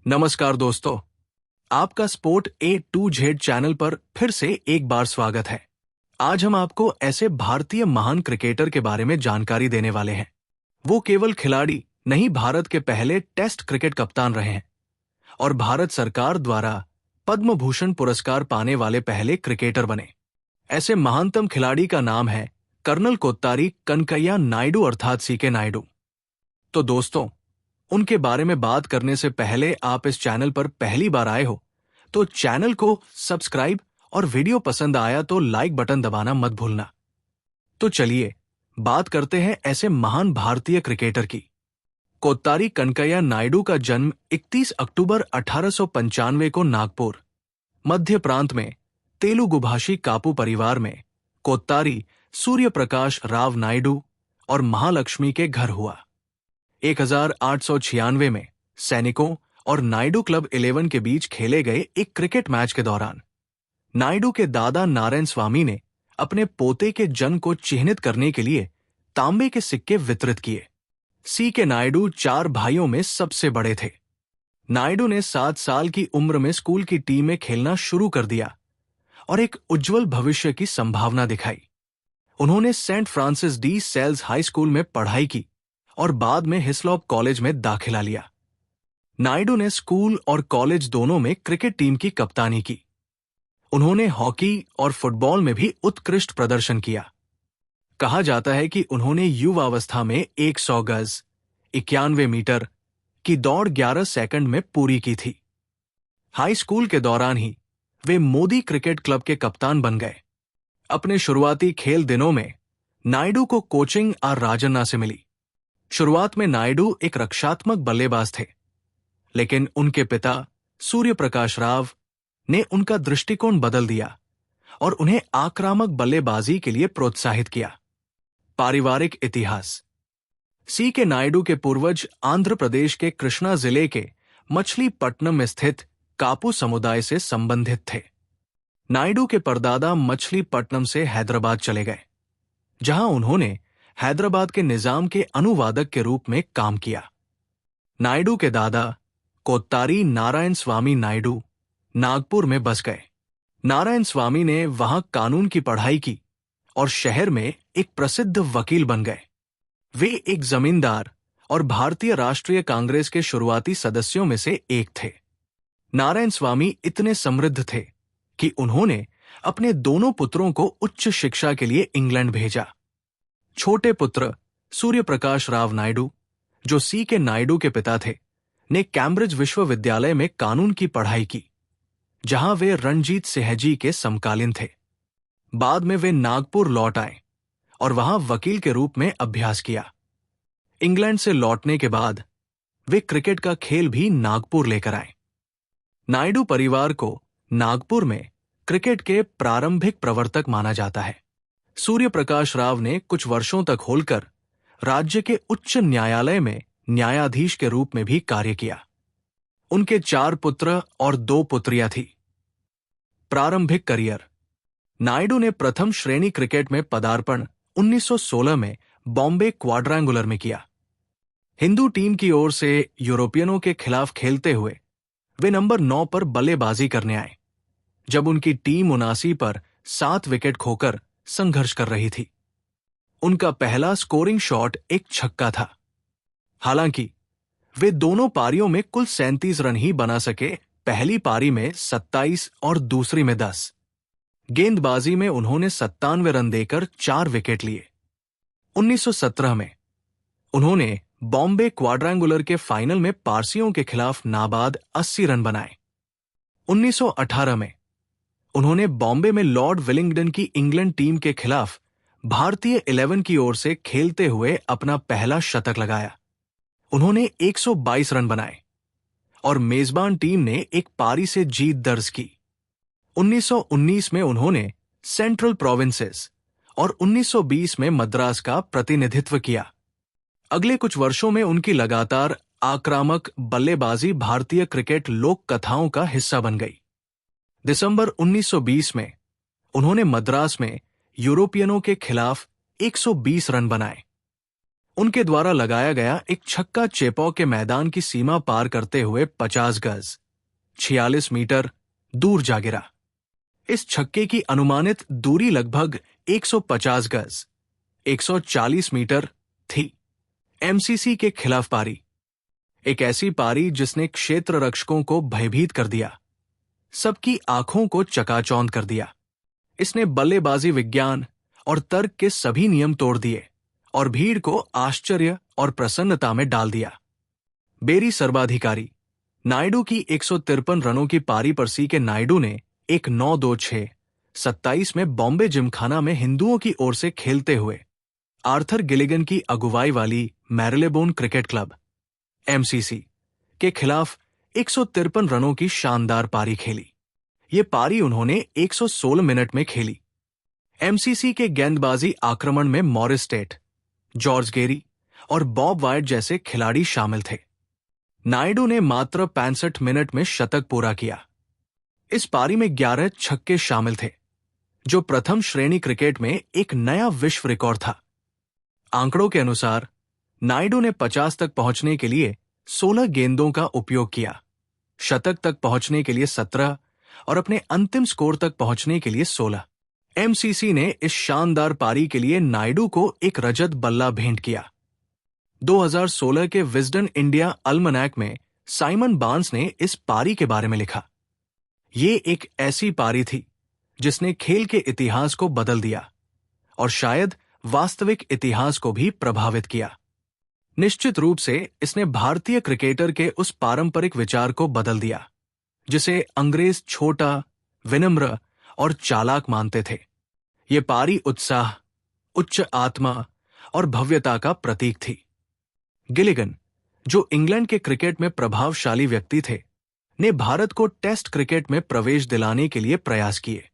नमस्कार दोस्तों, आपका sport A to Z channel पर फिर से एक बार स्वागत है। आज हम आपको ऐसे भारतीय महान क्रिकेटर के बारे में जानकारी देने वाले हैं। वो केवल खिलाड़ी नहीं, भारत के पहले टेस्ट क्रिकेट कप्तान रहे हैं और भारत सरकार द्वारा पद्म भूषण पुरस्कार पाने वाले पहले क्रिकेटर बने। ऐसे महानतम खिलाड़ी का नाम है कर्नल कोत्तारी कनकैया नायडू अर्थात CK नायडू। तो दोस्तों, उनके बारे में बात करने से पहले आप इस चैनल पर पहली बार आए हो तो चैनल को सब्सक्राइब और वीडियो पसंद आया तो लाइक बटन दबाना मत भूलना। तो चलिए बात करते हैं ऐसे महान भारतीय क्रिकेटर की। कोत्तारी कनकैया नायडू का जन्म 31 अक्टूबर 1895 को नागपुर, मध्य प्रांत में तेलुगु भाषी कापू परिवार में कोत्तारी सूर्य प्रकाश राव नायडू और महालक्ष्मी के घर हुआ। 1896 में सैनिकों और नायडू क्लब 11 के बीच खेले गए एक क्रिकेट मैच के दौरान नायडू के दादा नारायण स्वामी ने अपने पोते के जन्म को चिन्हित करने के लिए तांबे के सिक्के वितरित किए। CK नायडू 4 भाइयों में सबसे बड़े थे। नायडू ने 7 साल की उम्र में स्कूल की टीम में खेलना शुरू कर दिया और एक उज्जवल भविष्य की संभावना दिखाई। उन्होंने Saint Francis de Sales high school में पढ़ाई की और बाद में हिस्लॉप कॉलेज में दाखिला लिया। नायडू ने स्कूल और कॉलेज दोनों में क्रिकेट टीम की कप्तानी की। उन्होंने हॉकी और फुटबॉल में भी उत्कृष्ट प्रदर्शन किया। कहा जाता है कि उन्होंने युवावस्था में 100 गज 91 मीटर की दौड़ 11 सेकंड में पूरी की थी। हाई स्कूल के दौरान ही वे मोदी क्रिकेट क्लब के कप्तान बन गए। अपने शुरुआती खेल दिनों में नायडू को कोचिंग आर राजन्ना से मिली। शुरुआत में नायडू एक रक्षात्मक बल्लेबाज थे, लेकिन उनके पिता सूर्य प्रकाश राव ने उनका दृष्टिकोण बदल दिया और उन्हें आक्रामक बल्लेबाजी के लिए प्रोत्साहित किया। पारिवारिक इतिहास। CK नायडू के पूर्वज आंध्र प्रदेश के कृष्णा जिले के मछलीपट्टनम में स्थित कापू समुदाय से संबंधित थे। नायडू के परदादा मछलीपट्टनम से हैदराबाद चले गए, जहां उन्होंने हैदराबाद के निजाम के अनुवादक के रूप में काम किया। नायडू के दादा कोत्तारी नारायण स्वामी नायडू नागपुर में बस गए। नारायण स्वामी ने वहां कानून की पढ़ाई की और शहर में एक प्रसिद्ध वकील बन गए। वे एक जमींदार और भारतीय राष्ट्रीय कांग्रेस के शुरुआती सदस्यों में से एक थे। नारायण स्वामी इतने समृद्ध थे कि उन्होंने अपने दोनों पुत्रों को उच्च शिक्षा के लिए इंग्लैंड भेजा। छोटे पुत्र सूर्य प्रकाश राव नायडू, जो CK नायडू के पिता थे, ने कैम्ब्रिज विश्वविद्यालय में कानून की पढ़ाई की, जहां वे रणजीत सिंह के समकालीन थे। बाद में वे नागपुर लौट आए और वहां वकील के रूप में अभ्यास किया। इंग्लैंड से लौटने के बाद वे क्रिकेट का खेल भी नागपुर लेकर आए। नायडू परिवार को नागपुर में क्रिकेट के प्रारंभिक प्रवर्तक माना जाता है। सूर्य प्रकाश राव ने कुछ वर्षों तक होलकर राज्य के उच्च न्यायालय में न्यायाधीश के रूप में भी कार्य किया। उनके 4 पुत्र और 2 पुत्रियां थी। प्रारंभिक करियर। नायडू ने प्रथम श्रेणी क्रिकेट में पदार्पण 1916 में बॉम्बे क्वाड्रैंगुलर में किया। हिंदू टीम की ओर से यूरोपियनों के खिलाफ खेलते हुए वे नंबर 9 पर बल्लेबाजी करने आए, जब उनकी टीम 79 पर 7 विकेट खोकर संघर्ष कर रही थी। उनका पहला स्कोरिंग शॉट एक छक्का था। हालांकि वे दोनों पारियों में कुल 37 रन ही बना सके। पहली पारी में 27 और दूसरी में 10। गेंदबाजी में उन्होंने 97 रन देकर 4 विकेट लिए। 1917 में उन्होंने बॉम्बे क्वाड्रैंगुलर के फाइनल में पारसियों के खिलाफ नाबाद 80 रन बनाए। 1918 में उन्होंने बॉम्बे में लॉर्ड विलिंगडन की इंग्लैंड टीम के खिलाफ भारतीय 11 की ओर से खेलते हुए अपना पहला शतक लगाया। उन्होंने 122 रन बनाए और मेजबान टीम ने एक पारी से जीत दर्ज की। 1919 में उन्होंने सेंट्रल प्रोविंसेस और 1920 में मद्रास का प्रतिनिधित्व किया। अगले कुछ वर्षों में उनकी लगातार आक्रामक बल्लेबाजी भारतीय क्रिकेट लोक कथाओं का हिस्सा बन गई। दिसंबर 1920 में उन्होंने मद्रास में यूरोपियनों के खिलाफ 120 रन बनाए। उनके द्वारा लगाया गया एक छक्का चेपॉक के मैदान की सीमा पार करते हुए 50 गज 46 मीटर दूर जा गिरा। इस छक्के की अनुमानित दूरी लगभग 150 गज 140 मीटर थी। एमसीसी के खिलाफ पारी, एक ऐसी पारी जिसने क्षेत्र रक्षकों को भयभीत कर दिया, सबकी आंखों को चकाचौंध कर दिया। इसने बल्लेबाजी विज्ञान और तर्क के सभी नियम तोड़ दिए और भीड़ को आश्चर्य और प्रसन्नता में डाल दिया। बेरी सर्वाधिकारी नायडू की 153 रनों की पारी पर सी के नायडू ने एक 9-2-6 27 में बॉम्बे जिमखाना में हिंदुओं की ओर से खेलते हुए आर्थर गिलिगन की अगुवाई वाली मैरिलेबोन क्रिकेट क्लब एमसीसी के खिलाफ 153 रनों की शानदार पारी खेली। ये पारी उन्होंने 116 मिनट में खेली। एमसीसी के गेंदबाजी आक्रमण में मॉरिस टेट, जॉर्ज गेरी और बॉब वाइट जैसे खिलाड़ी शामिल थे। नायडू ने मात्र 65 मिनट में शतक पूरा किया। इस पारी में 11 छक्के शामिल थे, जो प्रथम श्रेणी क्रिकेट में एक नया विश्व रिकॉर्ड था। आंकड़ों के अनुसार नायडू ने 50 तक पहुंचने के लिए 16 गेंदों का उपयोग किया, शतक तक पहुंचने के लिए 17 और अपने अंतिम स्कोर तक पहुंचने के लिए 16। एमसीसी ने इस शानदार पारी के लिए नायडू को एक रजत बल्ला भेंट किया। 2016 के विजडन इंडिया अल्मनैक में साइमन बार्न्स ने इस पारी के बारे में लिखा, ये एक ऐसी पारी थी जिसने खेल के इतिहास को बदल दिया और शायद वास्तविक इतिहास को भी प्रभावित किया। निश्चित रूप से इसने भारतीय क्रिकेटर के उस पारंपरिक विचार को बदल दिया जिसे अंग्रेज छोटा, विनम्र और चालाक मानते थे। ये पारी उत्साह, उच्च आत्मा और भव्यता का प्रतीक थी। गिलिगन, जो इंग्लैंड के क्रिकेट में प्रभावशाली व्यक्ति थे, ने भारत को टेस्ट क्रिकेट में प्रवेश दिलाने के लिए प्रयास किए।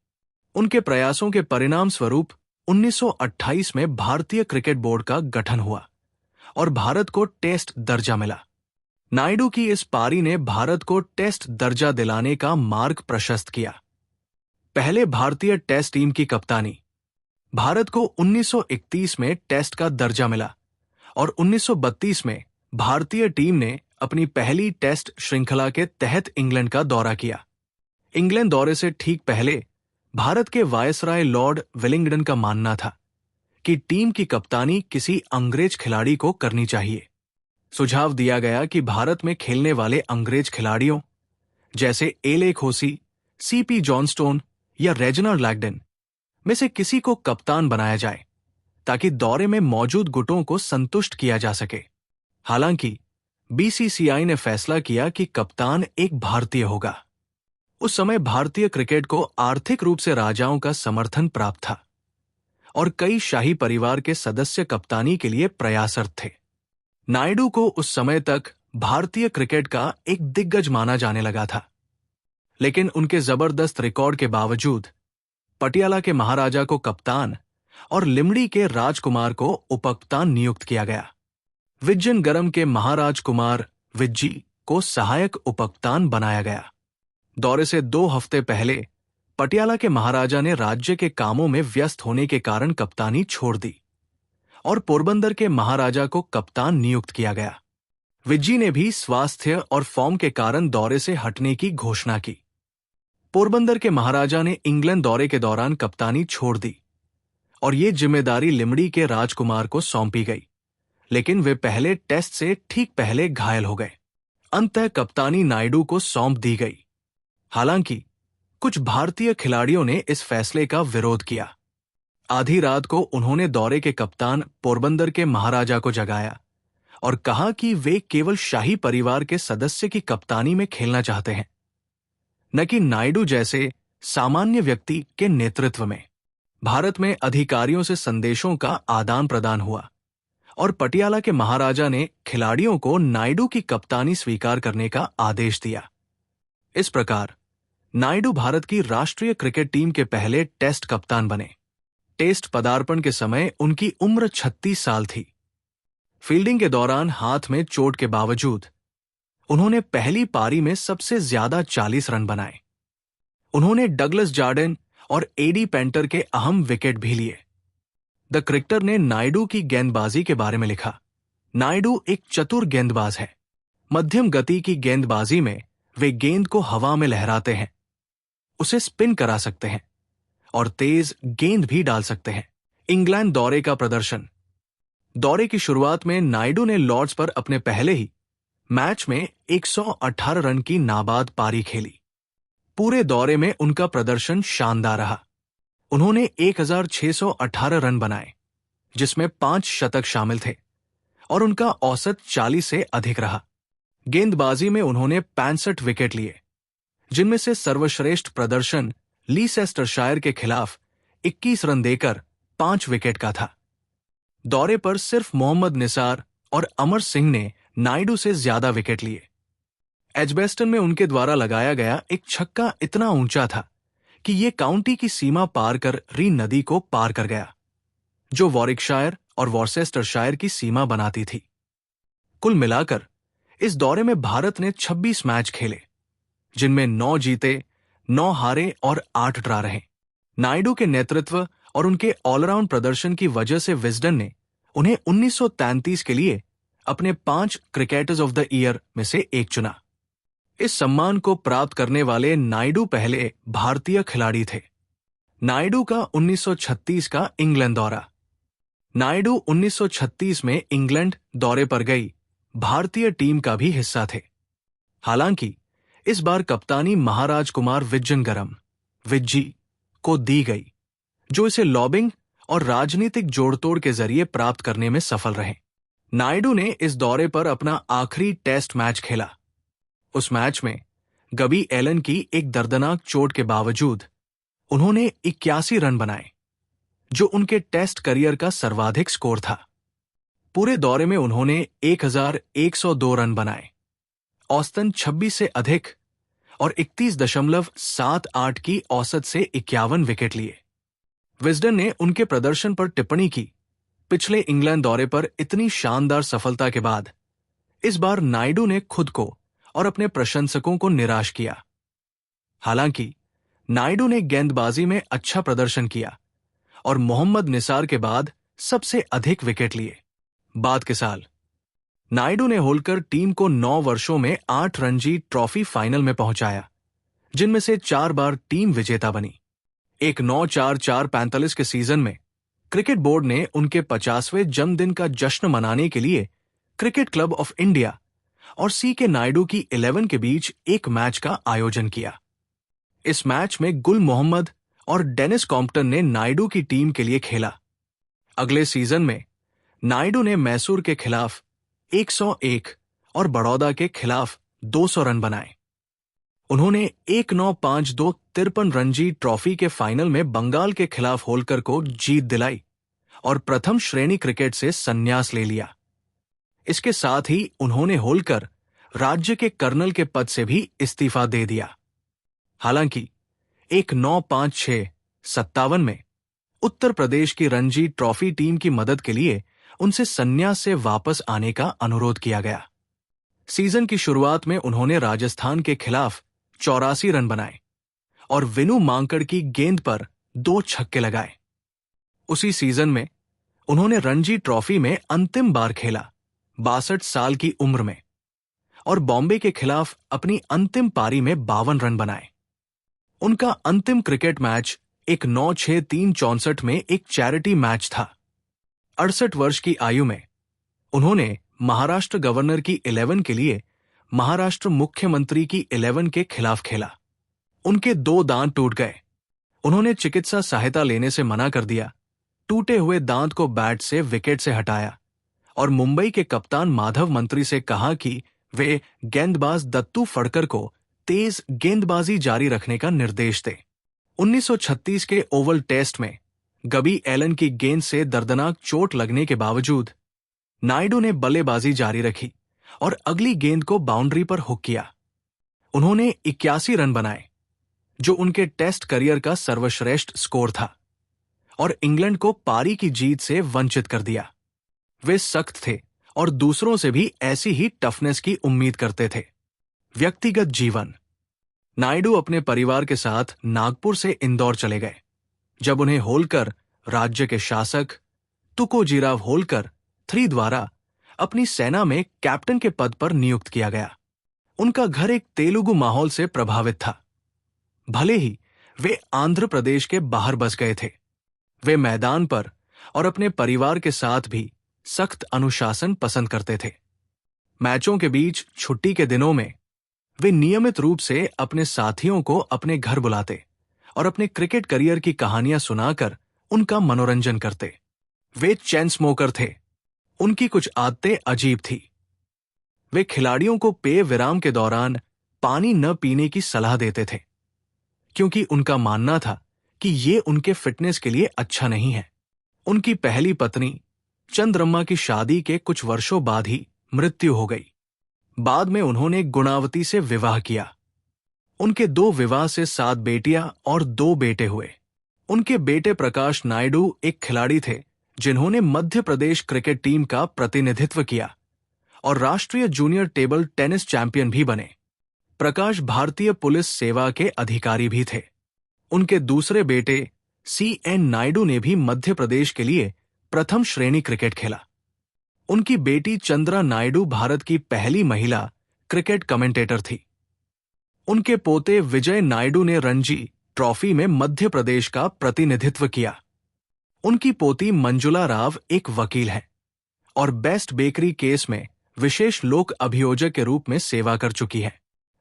उनके प्रयासों के परिणाम स्वरूप 1928 में भारतीय क्रिकेट बोर्ड का गठन हुआ और भारत को टेस्ट दर्जा मिला। नायडू की इस पारी ने भारत को टेस्ट दर्जा दिलाने का मार्ग प्रशस्त किया। पहले भारतीय टेस्ट टीम की कप्तानी, भारत को 1931 में टेस्ट का दर्जा मिला और 1932 में भारतीय टीम ने अपनी पहली टेस्ट श्रृंखला के तहत इंग्लैंड का दौरा किया। इंग्लैंड दौरे से ठीक पहले भारत के वायसराय लॉर्ड वेलिंगडन का मानना था कि टीम की कप्तानी किसी अंग्रेज खिलाड़ी को करनी चाहिए। सुझाव दिया गया कि भारत में खेलने वाले अंग्रेज खिलाड़ियों जैसे एले खोसी, सीपी जॉनस्टोन या रेजिनाल्ड लैगडन में से किसी को कप्तान बनाया जाए ताकि दौरे में मौजूद गुटों को संतुष्ट किया जा सके। हालांकि बीसीसीआई ने फैसला किया कि कप्तान एक भारतीय होगा। उस समय भारतीय क्रिकेट को आर्थिक रूप से राजाओं का समर्थन प्राप्त था और कई शाही परिवार के सदस्य कप्तानी के लिए प्रयासरत थे। नायडू को उस समय तक भारतीय क्रिकेट का एक दिग्गज माना जाने लगा था, लेकिन उनके जबरदस्त रिकॉर्ड के बावजूद पटियाला के महाराजा को कप्तान और लिमड़ी के राजकुमार को उपकप्तान नियुक्त किया गया। विजयनगरम के महाराज कुमार विज्जी को सहायक उपकप्तान बनाया गया। दौरे से 2 हफ्ते पहले पटियाला के महाराजा ने राज्य के कामों में व्यस्त होने के कारण कप्तानी छोड़ दी और पोरबंदर के महाराजा को कप्तान नियुक्त किया गया। विज्जी ने भी स्वास्थ्य और फॉर्म के कारण दौरे से हटने की घोषणा की। पोरबंदर के महाराजा ने इंग्लैंड दौरे के दौरान कप्तानी छोड़ दी और ये जिम्मेदारी लिमड़ी के राजकुमार को सौंपी गई, लेकिन वे पहले टेस्ट से ठीक पहले घायल हो गए। अंततः कप्तानी नायडू को सौंप दी गई। हालांकि कुछ भारतीय खिलाड़ियों ने इस फैसले का विरोध किया। आधी रात को उन्होंने दौरे के कप्तान पोरबंदर के महाराजा को जगाया और कहा कि वे केवल शाही परिवार के सदस्य की कप्तानी में खेलना चाहते हैं, न कि नायडू जैसे सामान्य व्यक्ति के नेतृत्व में। भारत में अधिकारियों से संदेशों का आदान प्रदान हुआ और पटियाला के महाराजा ने खिलाड़ियों को नायडू की कप्तानी स्वीकार करने का आदेश दिया। इस प्रकार नायडू भारत की राष्ट्रीय क्रिकेट टीम के पहले टेस्ट कप्तान बने। टेस्ट पदार्पण के समय उनकी उम्र 36 साल थी। फील्डिंग के दौरान हाथ में चोट के बावजूद उन्होंने पहली पारी में सबसे ज्यादा 40 रन बनाए। उन्होंने डगलस जार्डिन और एडी पेंटर के अहम विकेट भी लिए। द क्रिकेटर ने नायडू की गेंदबाजी के बारे में लिखा, नायडू एक चतुर गेंदबाज है। मध्यम गति की गेंदबाजी में वे गेंद को हवा में लहराते हैं, उसे स्पिन करा सकते हैं और तेज गेंद भी डाल सकते हैं। इंग्लैंड दौरे का प्रदर्शन। दौरे की शुरुआत में नायडू ने लॉर्ड्स पर अपने पहले ही मैच में 118 रन की नाबाद पारी खेली। पूरे दौरे में उनका प्रदर्शन शानदार रहा। उन्होंने 1618 रन बनाए, जिसमें 5 शतक शामिल थे और उनका औसत 40 से अधिक रहा। गेंदबाजी में उन्होंने 65 विकेट लिए, जिनमें से सर्वश्रेष्ठ प्रदर्शन लीसेस्टरशायर के खिलाफ 21 रन देकर 5 विकेट का था। दौरे पर सिर्फ मोहम्मद निसार और अमर सिंह ने नायडू से ज्यादा विकेट लिए। एजबेस्टन में उनके द्वारा लगाया गया एक छक्का इतना ऊंचा था कि यह काउंटी की सीमा पार कर री नदी को पार कर गया, जो वॉरिकशायर और वॉर्सेस्टरशायर की सीमा बनाती थी। कुल मिलाकर इस दौरे में भारत ने 26 मैच खेले, जिनमें 9 जीते, 9 हारे और 8 ड्रा रहे। नायडू के नेतृत्व और उनके ऑलराउंड प्रदर्शन की वजह से विजडन ने उन्हें 1933 के लिए अपने 5 क्रिकेटर्स ऑफ द ईयर में से एक चुना। इस सम्मान को प्राप्त करने वाले नायडू पहले भारतीय खिलाड़ी थे। नायडू का 1936 का इंग्लैंड दौरा। नायडू 1936 में इंग्लैंड दौरे पर गई भारतीय टीम का भी हिस्सा थे। हालांकि इस बार कप्तानी महाराज कुमार विज्जनगरम विज्जी को दी गई, जो इसे लॉबिंग और राजनीतिक जोड़तोड़ के जरिए प्राप्त करने में सफल रहे। नायडू ने इस दौरे पर अपना आखिरी टेस्ट मैच खेला। उस मैच में गबी एलन की एक दर्दनाक चोट के बावजूद उन्होंने 81 रन बनाए, जो उनके टेस्ट करियर का सर्वाधिक स्कोर था। पूरे दौरे में उन्होंने 1102 रन बनाए, औसतन 26 से अधिक और 31.78 की औसत से 51 विकेट लिए। विजडन ने उनके प्रदर्शन पर टिप्पणी की, पिछले इंग्लैंड दौरे पर इतनी शानदार सफलता के बाद इस बार नायडू ने खुद को और अपने प्रशंसकों को निराश किया। हालांकि नायडू ने गेंदबाजी में अच्छा प्रदर्शन किया और मोहम्मद निसार के बाद सबसे अधिक विकेट लिए। बाद के साल नायडू ने होलकर टीम को 9 वर्षों में 8 रणजी ट्रॉफी फाइनल में पहुंचाया, जिनमें से 4 बार टीम विजेता बनी। एक 9-4-4-45 के सीजन में क्रिकेट बोर्ड ने उनके 50वें जन्मदिन का जश्न मनाने के लिए क्रिकेट क्लब ऑफ इंडिया और सीके नायडू की 11 के बीच एक मैच का आयोजन किया। इस मैच में गुल मोहम्मद और डेनिस कॉम्पटन ने नायडू की टीम के लिए खेला। अगले सीजन में नायडू ने मैसूर के खिलाफ 101 और बड़ौदा के खिलाफ 200 रन बनाए। उन्होंने 1952 53 रणजी ट्रॉफी के फाइनल में बंगाल के खिलाफ होलकर को जीत दिलाई और प्रथम श्रेणी क्रिकेट से संन्यास ले लिया। इसके साथ ही उन्होंने होलकर राज्य के कर्नल के पद से भी इस्तीफा दे दिया। हालांकि 1956-57 में उत्तर प्रदेश की रणजी ट्रॉफी टीम की मदद के लिए उनसे संन्यास से वापस आने का अनुरोध किया गया। सीजन की शुरुआत में उन्होंने राजस्थान के खिलाफ 84 रन बनाए और विनू मांकड़ की गेंद पर 2 छक्के लगाए। उसी सीजन में उन्होंने रणजी ट्रॉफी में अंतिम बार खेला, 62 साल की उम्र में, और बॉम्बे के खिलाफ अपनी अंतिम पारी में 52 रन बनाए। उनका अंतिम क्रिकेट मैच एक 9-6-3-64 में एक चैरिटी मैच था। 68 वर्ष की आयु में उन्होंने महाराष्ट्र गवर्नर की 11 के लिए महाराष्ट्र मुख्यमंत्री की 11 के खिलाफ खेला। उनके 2 दांत टूट गए। उन्होंने चिकित्सा सहायता लेने से मना कर दिया, टूटे हुए दांत को बैट से विकेट से हटाया और मुंबई के कप्तान माधव मंत्री से कहा कि वे गेंदबाज दत्तू फड़कर को तेज गेंदबाजी जारी रखने का निर्देश दें। 1936 के ओवल टेस्ट में गबी एलन की गेंद से दर्दनाक चोट लगने के बावजूद नायडू ने बल्लेबाजी जारी रखी और अगली गेंद को बाउंड्री पर हुक किया। उन्होंने 81 रन बनाए, जो उनके टेस्ट करियर का सर्वश्रेष्ठ स्कोर था, और इंग्लैंड को पारी की जीत से वंचित कर दिया। वे सख्त थे और दूसरों से भी ऐसी ही टफनेस की उम्मीद करते थे। व्यक्तिगत जीवन। नायडू अपने परिवार के साथ नागपुर से इंदौर चले गए, जब उन्हें होलकर राज्य के शासक तुकोजीराव होलकर III द्वारा अपनी सेना में कैप्टन के पद पर नियुक्त किया गया। उनका घर एक तेलुगु माहौल से प्रभावित था। भले ही वे आंध्र प्रदेश के बाहर बस गए थे, वे मैदान पर और अपने परिवार के साथ भी सख्त अनुशासन पसंद करते थे। मैचों के बीच छुट्टी के दिनों में वे नियमित रूप से अपने साथियों को अपने घर बुलाते और अपने क्रिकेट करियर की कहानियां सुनाकर उनका मनोरंजन करते। वे चेन स्मोकर थे। उनकी कुछ आदतें अजीब थी। वे खिलाड़ियों को पेय विराम के दौरान पानी न पीने की सलाह देते थे, क्योंकि उनका मानना था कि ये उनके फिटनेस के लिए अच्छा नहीं है। उनकी पहली पत्नी चंद्रम्मा की शादी के कुछ वर्षों बाद ही मृत्यु हो गई। बाद में उन्होंने गुणावती से विवाह किया। उनके 2 विवाह से 7 बेटियां और 2 बेटे हुए। उनके बेटे प्रकाश नायडू एक खिलाड़ी थे जिन्होंने मध्य प्रदेश क्रिकेट टीम का प्रतिनिधित्व किया और राष्ट्रीय जूनियर टेबल टेनिस चैंपियन भी बने। प्रकाश भारतीय पुलिस सेवा के अधिकारी भी थे। उनके दूसरे बेटे CN नायडू ने भी मध्य प्रदेश के लिए प्रथम श्रेणी क्रिकेट खेला। उनकी बेटी चंद्रा नायडू भारत की पहली महिला क्रिकेट कमेंटेटर थी। उनके पोते विजय नायडू ने रणजी ट्रॉफी में मध्य प्रदेश का प्रतिनिधित्व किया। उनकी पोती मंजुला राव एक वकील है और बेस्ट बेकरी केस में विशेष लोक अभियोजक के रूप में सेवा कर चुकी है।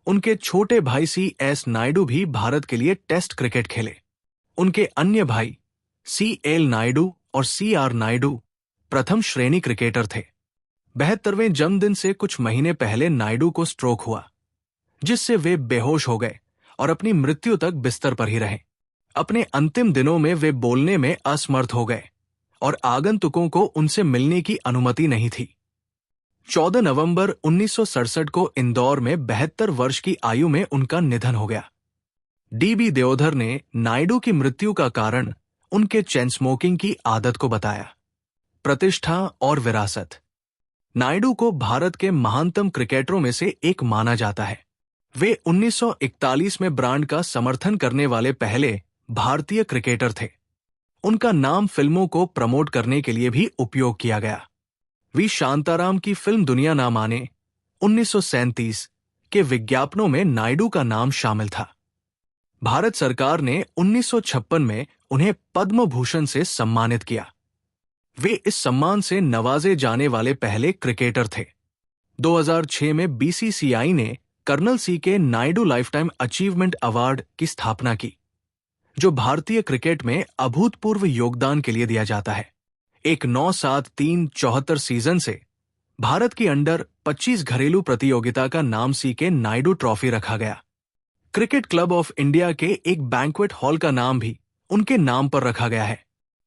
उनके छोटे भाई CS नायडू भी भारत के लिए टेस्ट क्रिकेट खेले। उनके अन्य भाई CL नायडू और CR नायडू प्रथम श्रेणी क्रिकेटर थे। 72वें जन्मदिन से कुछ महीने पहले नायडू को स्ट्रोक हुआ, जिससे वे बेहोश हो गए और अपनी मृत्यु तक बिस्तर पर ही रहे। अपने अंतिम दिनों में वे बोलने में असमर्थ हो गए और आगंतुकों को उनसे मिलने की अनुमति नहीं थी। 14 नवंबर 1967 को इंदौर में 72 वर्ष की आयु में उनका निधन हो गया। DB देओधर ने नायडू की मृत्यु का कारण उनके चेन स्मोकिंग की आदत को बताया। प्रतिष्ठा और विरासत। नायडू को भारत के महानतम क्रिकेटरों में से एक माना जाता है। वे 1941 में ब्रांड का समर्थन करने वाले पहले भारतीय क्रिकेटर थे। उनका नाम फिल्मों को प्रमोट करने के लिए भी उपयोग किया गया। वी शांताराम की फिल्म दुनिया ना माने 1937 के विज्ञापनों में नायडू का नाम शामिल था। भारत सरकार ने 1956 में उन्हें पद्म भूषण से सम्मानित किया। वे इस सम्मान से नवाजे जाने वाले पहले क्रिकेटर थे। 2006 में BCCI ने colonel CK Naidu lifetime achievement award की स्थापना की, जो भारतीय क्रिकेट में अभूतपूर्व योगदान के लिए दिया जाता है। एक 9-7-3-74 सीजन से भारत की अंडर 25 घरेलू प्रतियोगिता का नाम CK नायडू ट्रॉफी रखा गया। क्रिकेट क्लब ऑफ इंडिया के एक बैंक्वेट हॉल का नाम भी उनके नाम पर रखा गया है।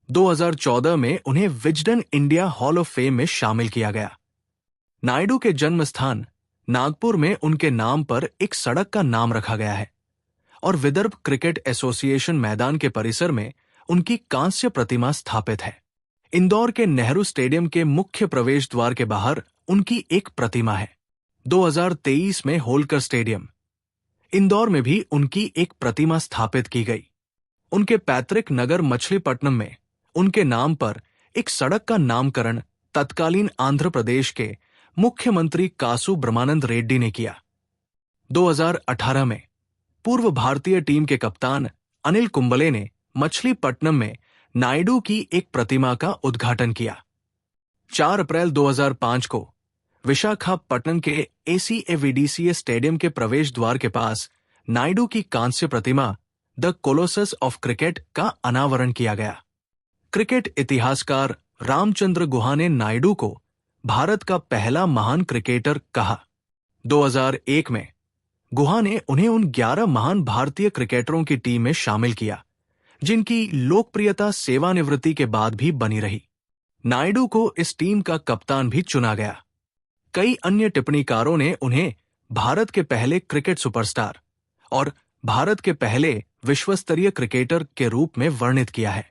2014 में उन्हें Wisden India hall of fame में शामिल किया गया। नायडू के जन्म स्थान नागपुर में उनके नाम पर एक सड़क का नाम रखा गया है और विदर्भ क्रिकेट एसोसिएशन मैदान के परिसर में उनकी कांस्य प्रतिमा स्थापित है। इंदौर के नेहरू स्टेडियम के मुख्य प्रवेश द्वार के बाहर उनकी एक प्रतिमा है। 2023 में होलकर स्टेडियम इंदौर में भी उनकी एक प्रतिमा स्थापित की गई। उनके पैतृक नगर मछलीपट्टनम में उनके नाम पर एक सड़क का नामकरण तत्कालीन आंध्र प्रदेश के मुख्यमंत्री कासु ब्रह्मानंद रेड्डी ने किया। 2018 में पूर्व भारतीय टीम के कप्तान अनिल कुंबले ने मछलीपट्टनम में नायडू की एक प्रतिमा का उद्घाटन किया। 4 अप्रैल 2005 को विशाखापट्टनम के ACAVDCA स्टेडियम के प्रवेश द्वार के पास नायडू की कांस्य प्रतिमा द कोलोसस ऑफ क्रिकेट का अनावरण किया गया। क्रिकेट इतिहासकार रामचंद्र गुहा ने नायडू को भारत का पहला महान क्रिकेटर कहा। 2001 में गुहा ने उन्हें उन 11 महान भारतीय क्रिकेटरों की टीम में शामिल किया जिनकी लोकप्रियता सेवानिवृत्ति के बाद भी बनी रही। नायडू को इस टीम का कप्तान भी चुना गया। कई अन्य टिप्पणीकारों ने उन्हें भारत के पहले क्रिकेट सुपरस्टार और भारत के पहले विश्वस्तरीय क्रिकेटर के रूप में वर्णित किया है।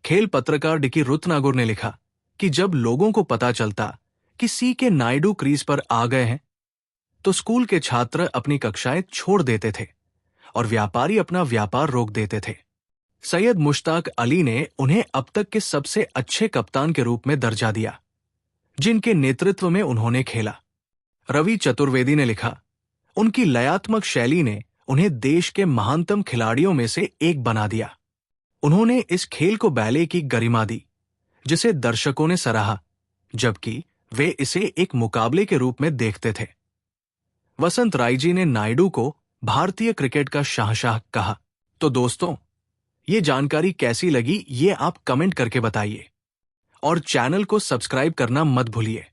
खेल पत्रकार डिकी रुतनागुर ने लिखा कि जब लोगों को पता चलता कि CK नायडू क्रीज पर आ गए हैं, तो स्कूल के छात्र अपनी कक्षाएं छोड़ देते थे और व्यापारी अपना व्यापार रोक देते थे। सैयद मुश्ताक अली ने उन्हें अब तक के सबसे अच्छे कप्तान के रूप में दर्जा दिया, जिनके नेतृत्व में उन्होंने खेला। रवि चतुर्वेदी ने लिखा, उनकी लयात्मक शैली ने उन्हें देश के महानतम खिलाड़ियों में से एक बना दिया। उन्होंने इस खेल को बैले की गरिमा दी, जिसे दर्शकों ने सराहा, जबकि वे इसे एक मुकाबले के रूप में देखते थे। वसंत राय जी ने नायडू को भारतीय क्रिकेट का शाहशाह कहा। तो दोस्तों, ये जानकारी कैसी लगी ये आप कमेंट करके बताइए और चैनल को सब्सक्राइब करना मत भूलिए।